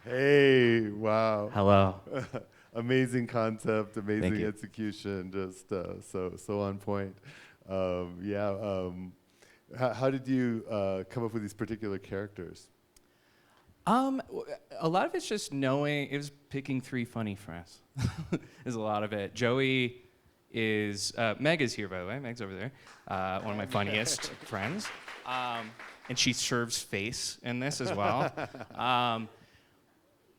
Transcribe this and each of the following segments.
Hey, wow. Hello. Amazing concept, Thank amazing you. execution, just so on point. Yeah. How did you come up with these particular characters? A lot of it's just knowing. It was picking three funny friends. Is a lot of it. Joey is Megh is here, by the way. Megh's over there. One of my funniest friends, and she serves face in this as well.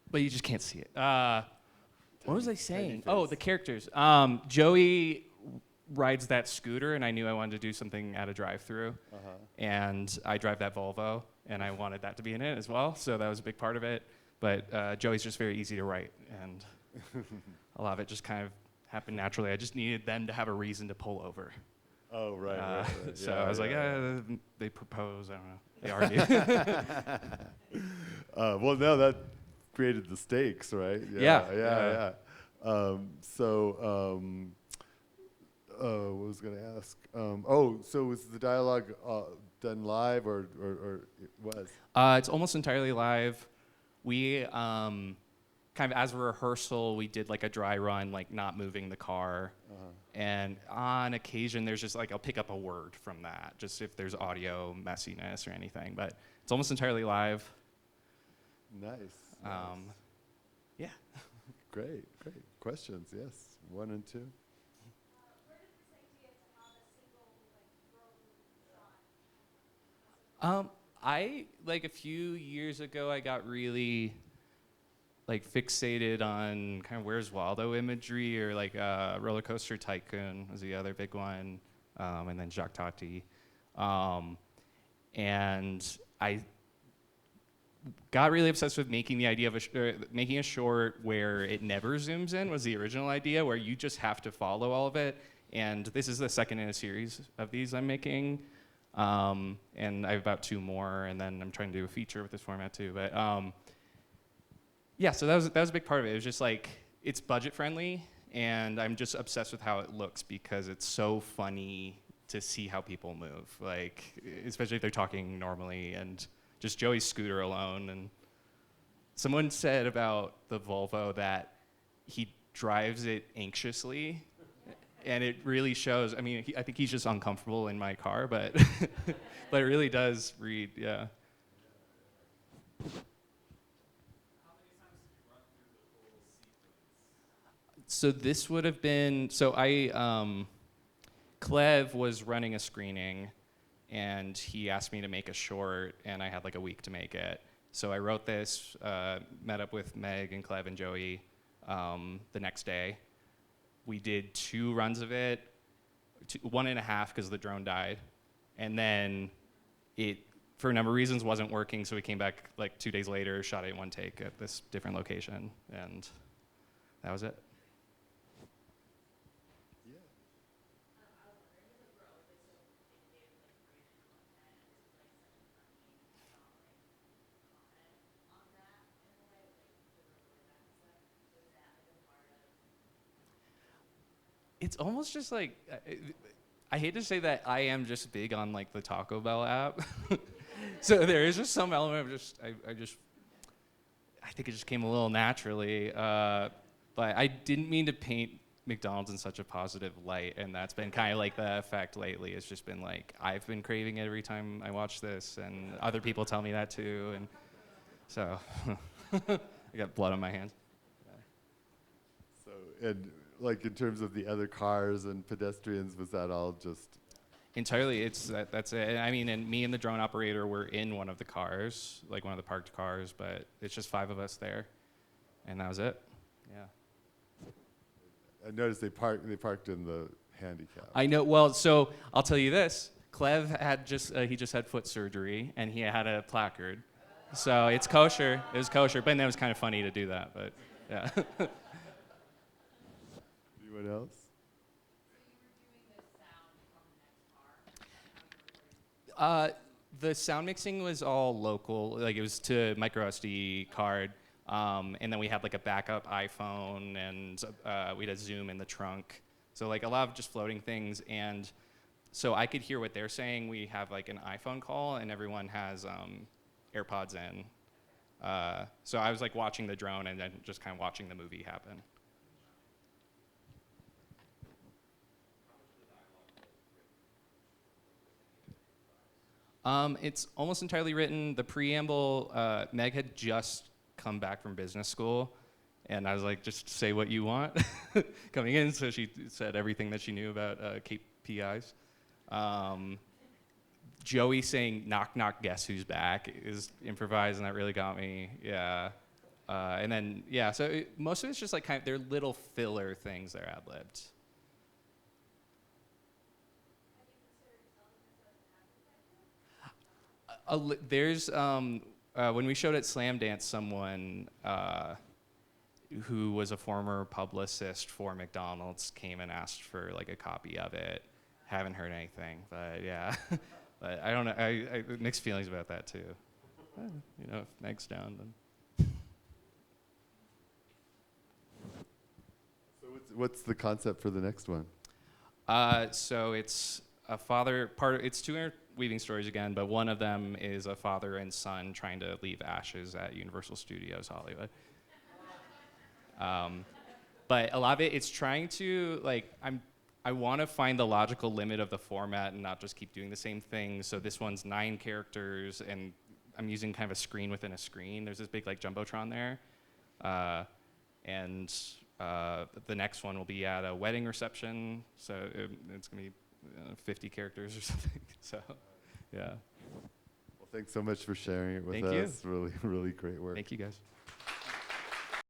But you just can't see it. What was I saying? Oh, the characters. Joey rides that scooter, and I knew I wanted to do something at a drive-thru, and I drive that Volvo, and I wanted that to be in it as well. So that was a big part of it. But Joey's just very easy to write, and a lot of it just kind of happened naturally. I just needed them to have a reason to pull over. Oh, right. So I was like, they propose. I don't know. They argue. Well, no, that created the stakes, right? Yeah. What was going to ask? So was the dialogue done live, or it was? It's almost entirely live. We kind of as a rehearsal, we did like a dry run, like not moving the car. And on occasion, there's just like, I'll pick up a word from that, just if there's audio messiness or anything. But it's almost entirely live. Nice. Yeah. Great. Questions? Yes. 1 and 2. Where did this idea to have a single shot? I like a few years ago, I got really like fixated on kind of Where's Waldo imagery, or like Roller Coaster Tycoon was the other big one, and then Jacques Tati. And I got really obsessed with making the idea of making a short where it never zooms in was the original idea, where you just have to follow all of it. And this is the second in a series of these I'm making. And I have about 2 more, and then I'm trying to do a feature with this format too. But yeah, so that was a big part of it. It was just like, it's budget friendly, and I'm just obsessed with how it looks because it's so funny to see how people move, like especially if they're talking normally, and just Joey's scooter alone. And someone said about the Volvo that he drives it anxiously, and it really shows. I mean, I think he's just uncomfortable in my car, but but it really does read, yeah. So this would have been, Clev was running a screening, and he asked me to make a short, and I had like a week to make it. So I wrote this, met up with Megh and Clev and Joey the next day. We did 2 runs of it, 1.5 because the drone died, and then it, for a number of reasons, wasn't working. So we came back like 2 days later, shot it in 1 take at this different location, and that was it. It's almost just like, I hate to say that I am just big on like the Taco Bell app. So there is just some element of I think it just came a little naturally. But I didn't mean to paint McDonald's in such a positive light, and that's been kind of like the effect lately. It's just been like, I've been craving it every time I watch this, and other people tell me that too, and so I got blood on my hands. So, and like in terms of the other cars and pedestrians, was that all just? Entirely, that's it. I mean, and me and the drone operator were in one of the cars, like one of the parked cars, but it's just 5 of us there, and that was it. Yeah. I noticed they parked in the handicap. I know. Well, so I'll tell you this: Clev had he just had foot surgery, and he had a placard, so it's kosher. It was kosher, but then it was kind of funny to do that. But yeah. Anyone else? The sound mixing was all local. Like, it was to micro SD card, and then we had like a backup iPhone, and we had a Zoom in the trunk. So like a lot of just floating things, and so I could hear what they're saying. We have like an iPhone call, and everyone has AirPods in. So I was like watching the drone and then just kind of watching the movie happen. It's almost entirely written. The preamble, Meg had just come back from business school, and I was like, just say what you want coming in. So she said everything that she knew about KPIs. Joey saying "knock knock, guess who's back" is improvised, and that really got me. Yeah, and then yeah, so most of it's just like kind of they're little filler things that are ad libbed. There's when we showed at Slam Dance, someone who was a former publicist for McDonald's came and asked for like a copy of it. Haven't heard anything, but yeah. But I don't know. I mixed feelings about that too. You know, if Meg's down, then. So what's the concept for the next one? So it's a father. It's two interweaving stories again, but one of them is a father and son trying to leave ashes at Universal Studios Hollywood. But a lot of it's trying to like I want to find the logical limit of the format and not just keep doing the same thing. So this one's 9 characters, and I'm using kind of a screen within a screen. There's this big like jumbotron there, and the next one will be at a wedding reception. So it's gonna be 50 characters or something. So, yeah. Well, thanks so much for sharing it with Thank you. us. Really, really great work. Thank you guys.